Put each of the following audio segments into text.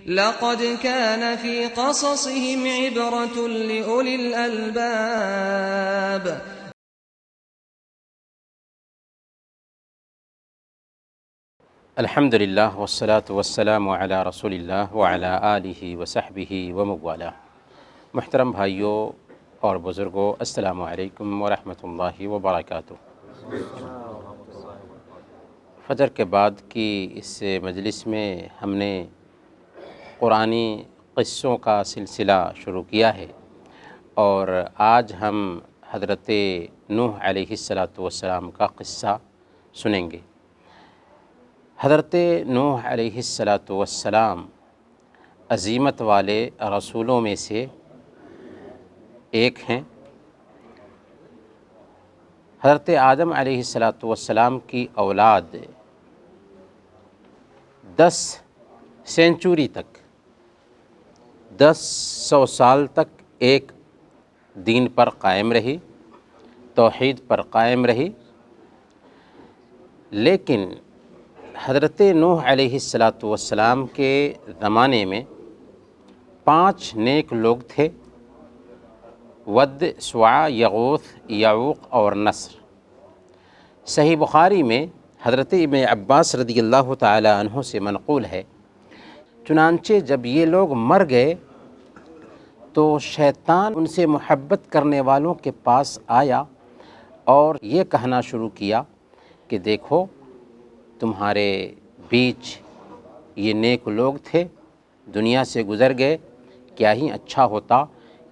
لقد كان في قصصهم عبرة لأولي الألباب. الحمدللہ والصلاة والسلام علی رسول اللہ وعلی آلہ وصحبہ وموالا۔ محترم بھائیوں اور بزرگوں، السلام علیکم ورحمۃ اللہ وبرکاتہ۔ فجر کے بعد کی اس مجلس میں ہم نے قرآنی قصوں کا سلسلہ شروع کیا ہے، اور آج ہم حضرت نوح علیہ السلام کا قصہ سنیں گے۔ حضرت نوح علیہ السلام عظیمت والے رسولوں میں سے ایک ہیں۔ حضرت آدم علیہ السلام کی اولاد 10 سینچری تک، 100 سال تک ایک دین پر قائم رہی، توحید پر قائم رہی، لیکن حضرت نوح علیہ السلام کے زمانے میں 5 نیک لوگ تھے: ود، سواع، یغوث، یعوق اور نصر۔ صحیح بخاری میں حضرت ابن عباس رضی اللہ تعالی عنہ سے منقول ہے، چنانچہ جب یہ لوگ مر گئے تو شیطان ان سے محبت کرنے والوں کے پاس آیا اور یہ کہنا شروع کیا کہ دیکھو، تمہارے بیچ یہ نیک لوگ تھے، دنیا سے گزر گئے، کیا ہی اچھا ہوتا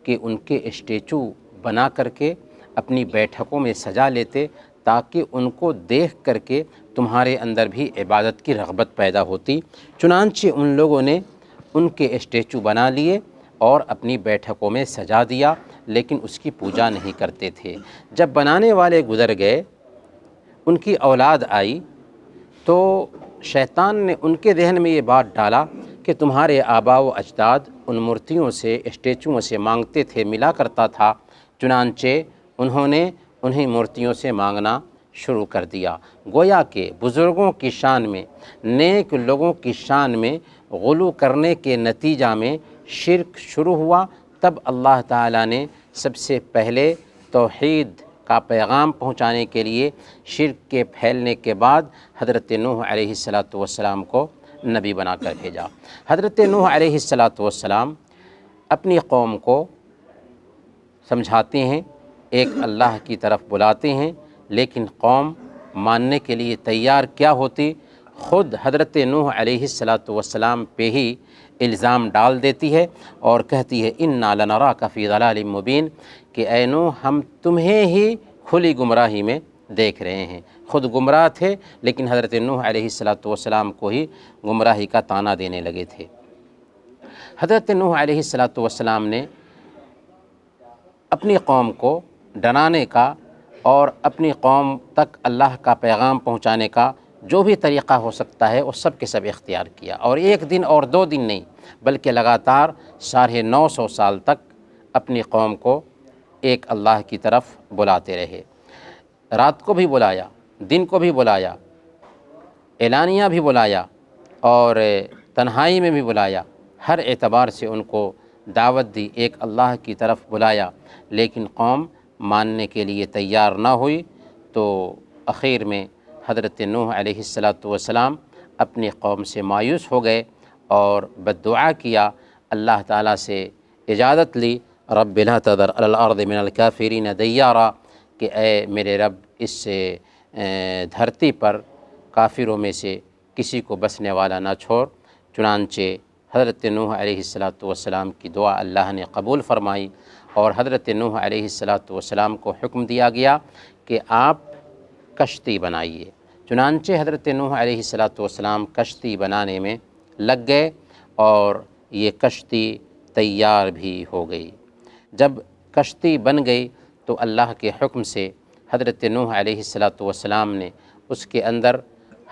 کہ ان کے اسٹیچو بنا کر کے اپنی بیٹھکوں میں سجا لیتے، تاکہ ان کو دیکھ کر کے تمہارے اندر بھی عبادت کی رغبت پیدا ہوتی۔ چنانچہ ان لوگوں نے ان کے اسٹیچو بنا لیے اور اپنی بیٹھکوں میں سجا دیا، لیکن اس کی پوجا نہیں کرتے تھے۔ جب بنانے والے گزر گئے، ان کی اولاد آئی، تو شیطان نے ان کے ذہن میں یہ بات ڈالا کہ تمہارے آباء و اجداد ان مورتیوں سے، اسٹیچوؤں سے مانگتے تھے، ملا کرتا تھا، چنانچہ انہوں نے انہیں مورتیوں سے مانگنا شروع کر دیا۔ گویا کہ بزرگوں کی شان میں، نیک لوگوں کی شان میں غلو کرنے کے نتیجہ میں شرک شروع ہوا۔ تب اللہ تعالیٰ نے سب سے پہلے توحید کا پیغام پہنچانے کے لیے شرک کے پھیلنے کے بعد حضرت نوح علیہ السلام کو نبی بنا کر بھیجا۔ حضرت نوح علیہ السلام اپنی قوم کو سمجھاتے ہیں، ایک اللہ کی طرف بلاتے ہیں، لیکن قوم ماننے کے لیے تیار کیا ہوتی؟ خود حضرت نوح علیہ السلام پہ ہی الزام ڈال دیتی ہے اور کہتی ہے اِنَّا لَنَرَاكَ فِي ضَلَالٍ مُبِينٍ، کہ اے نوح، ہم تمہیں ہی کھلی گمراہی میں دیکھ رہے ہیں۔ خود گمراہ تھے، لیکن حضرت نوح علیہ السلام کو ہی گمراہی کا طعنہ دینے لگے تھے۔ حضرت نوح علیہ السلام نے اپنی قوم کو ڈرانے کا اور اپنی قوم تک اللہ کا پیغام پہنچانے کا جو بھی طریقہ ہو سکتا ہے وہ سب کے سب اختیار کیا، اور 1 دن اور 2 دن نہیں، بلکہ لگاتار 950 سال تک اپنی قوم کو ایک اللہ کی طرف بلاتے رہے۔ رات کو بھی بلایا، دن کو بھی بلایا، اعلانیہ بھی بلایا اور تنہائی میں بھی بلایا، ہر اعتبار سے ان کو دعوت دی، ایک اللہ کی طرف بلایا، لیکن قوم ماننے کے لیے تیار نہ ہوئی۔ تو اخیر میں حضرت نوح علیہ السلام اپنی قوم سے مایوس ہو گئے اور بد دعا کیا، اللہ تعالیٰ سے اجازت لی، رب لا تذر علی الارض من الکافرین دیارا، کہ اے میرے رب، اس دھرتی پر کافروں میں سے کسی کو بسنے والا نہ چھوڑ۔ چنانچہ حضرت نوح علیہ السلام کی دعا اللہ نے قبول فرمائی، اور حضرت نوح علیہ السلام کو حکم دیا گیا کہ آپ کشتی بنائیے۔ چنانچہ حضرت نوح علیہ السلام کشتی بنانے میں لگ گئے، اور یہ کشتی تیار بھی ہو گئی۔ جب کشتی بن گئی تو اللہ کے حکم سے حضرت نوح علیہ السلام نے اس کے اندر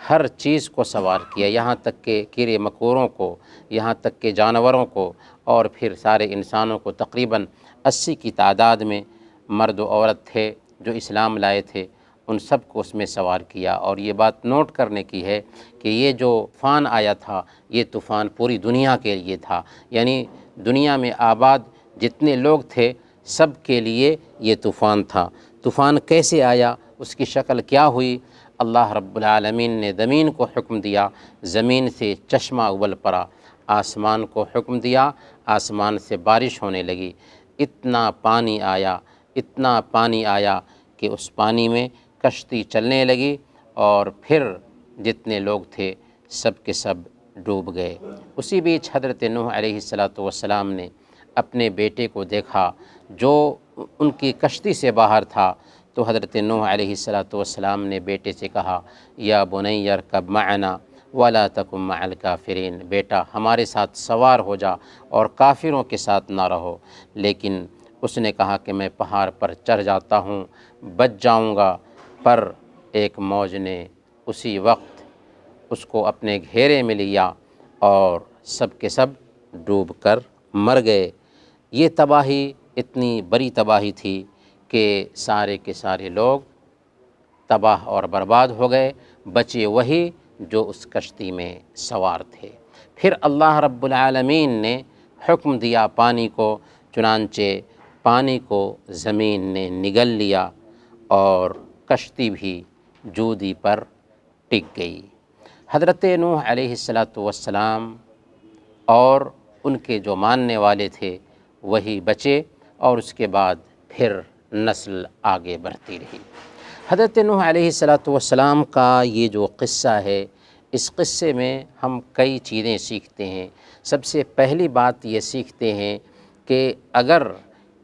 ہر چیز کو سوار کیا، یہاں تک کہ کیڑے مکوڑوں کو، یہاں تک کہ جانوروں کو، اور پھر سارے انسانوں کو، تقریباً 80 کی تعداد میں مرد و عورت تھے جو اسلام لائے تھے، ان سب کو اس میں سوار کیا۔ اور یہ بات نوٹ کرنے کی ہے کہ یہ جو طوفان آیا تھا یہ طوفان پوری دنیا کے لیے تھا، یعنی دنیا میں آباد جتنے لوگ تھے سب کے لیے یہ طوفان تھا۔ طوفان کیسے آیا، اس کی شکل کیا ہوئی؟ اللہ رب العالمین نے زمین کو حکم دیا، زمین سے چشمہ ابل پڑا، آسمان کو حکم دیا، آسمان سے بارش ہونے لگی، اتنا پانی آیا، اتنا پانی آیا کہ اس پانی میں کشتی چلنے لگی، اور پھر جتنے لوگ تھے سب کے سب ڈوب گئے۔ اسی بیچ حضرت نوح علیہ السلام نے اپنے بیٹے کو دیکھا جو ان کی کشتی سے باہر تھا، تو حضرت نوح علیہ السلام نے بیٹے سے کہا، یا بنی ارکب معنا ولا تکن مع الکافرین، بیٹا ہمارے ساتھ سوار ہو جا اور کافروں کے ساتھ نہ رہو۔ لیکن اس نے کہا کہ میں پہاڑ پر چڑھ جاتا ہوں، بچ جاؤں گا، پر ایک موج نے اسی وقت اس کو اپنے گھیرے میں لیا اور سب کے سب ڈوب کر مر گئے۔ یہ تباہی اتنی بڑی تباہی تھی کہ سارے کے سارے لوگ تباہ اور برباد ہو گئے، بچے وہی جو اس کشتی میں سوار تھے۔ پھر اللہ رب العالمین نے حکم دیا پانی کو، چنانچہ پانی کو زمین نے نگل لیا اور کشتی بھی جودی پر ٹک گئی۔ حضرت نوح علیہ السلام اور ان کے جو ماننے والے تھے وہی بچے، اور اس کے بعد پھر نسل آگے بڑھتی رہی۔ حضرت نوح علیہ السلام کا یہ جو قصہ ہے، اس قصے میں ہم کئی چیزیں سیکھتے ہیں۔ سب سے پہلی بات یہ سیکھتے ہیں کہ اگر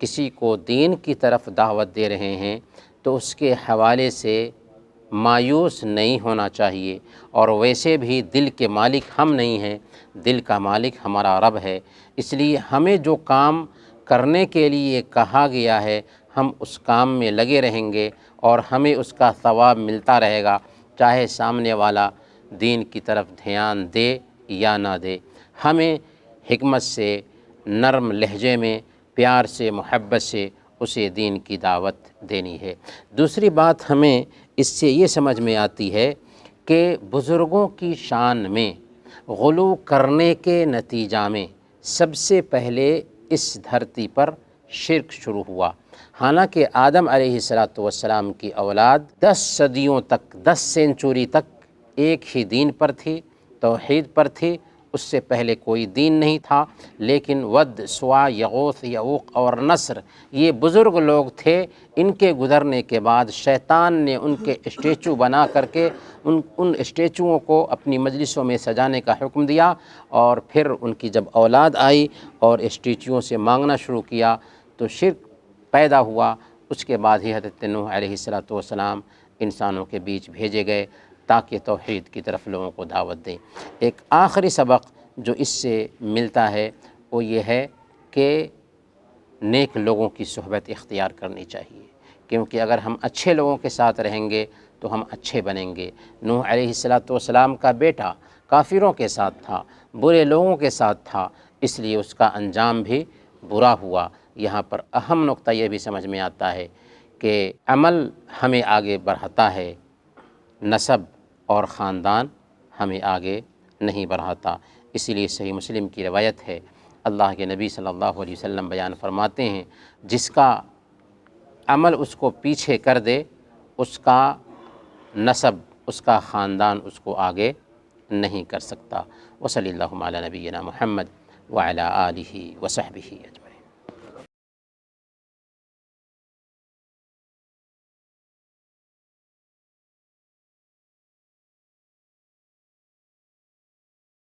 کسی کو دین کی طرف دعوت دے رہے ہیں تو اس کے حوالے سے مایوس نہیں ہونا چاہیے، اور ویسے بھی دل کے مالک ہم نہیں ہیں، دل کا مالک ہمارا رب ہے۔ اس لیے ہمیں جو کام کرنے کے لیے کہا گیا ہے ہم اس کام میں لگے رہیں گے، اور ہمیں اس کا ثواب ملتا رہے گا، چاہے سامنے والا دین کی طرف دھیان دے یا نہ دے۔ ہمیں حکمت سے، نرم لہجے میں، پیار سے، محبت سے اسے دین کی دعوت دینی ہے۔ دوسری بات ہمیں اس سے یہ سمجھ میں آتی ہے کہ بزرگوں کی شان میں غلو کرنے کے نتیجہ میں سب سے پہلے اس دھرتی پر شرک شروع ہوا۔ حالانکہ آدم علیہ السلام کی اولاد 10 صدیوں تک، 10 سینچری تک ایک ہی دین پر تھی، توحید پر تھی، اس سے پہلے کوئی دین نہیں تھا، لیکن ود، سوا، یغوث، یعوق اور نصر یہ بزرگ لوگ تھے۔ ان کے گزرنے کے بعد شیطان نے ان کے اسٹیچو بنا کر کے ان اسٹیچوؤں کو اپنی مجلسوں میں سجانے کا حکم دیا، اور پھر ان کی جب اولاد آئی اور اسٹیچوؤں سے مانگنا شروع کیا تو شرک پیدا ہوا۔ اس کے بعد ہی حضرت نوح علیہ السلام انسانوں کے بیچ بھیجے گئے تاکہ توحید کی طرف لوگوں کو دعوت دیں۔ ایک آخری سبق جو اس سے ملتا ہے وہ یہ ہے کہ نیک لوگوں کی صحبت اختیار کرنی چاہیے، کیونکہ اگر ہم اچھے لوگوں کے ساتھ رہیں گے تو ہم اچھے بنیں گے۔ نوح علیہ السلام کا بیٹا کافروں کے ساتھ تھا، برے لوگوں کے ساتھ تھا، اس لیے اس کا انجام بھی برا ہوا۔ یہاں پر اہم نقطہ یہ بھی سمجھ میں آتا ہے کہ عمل ہمیں آگے بڑھاتا ہے، نسب اور خاندان ہمیں آگے نہیں بڑھاتا۔ اسی لیے صحیح مسلم کی روایت ہے، اللہ کے نبی صلی اللہ علیہ وسلم بیان فرماتے ہیں، جس کا عمل اس کو پیچھے کر دے، اس کا نسب، اس کا خاندان اس کو آگے نہیں کر سکتا۔ وصلی اللہ علی نبینا محمد وعلی آلہ وصحبہ اجمعین۔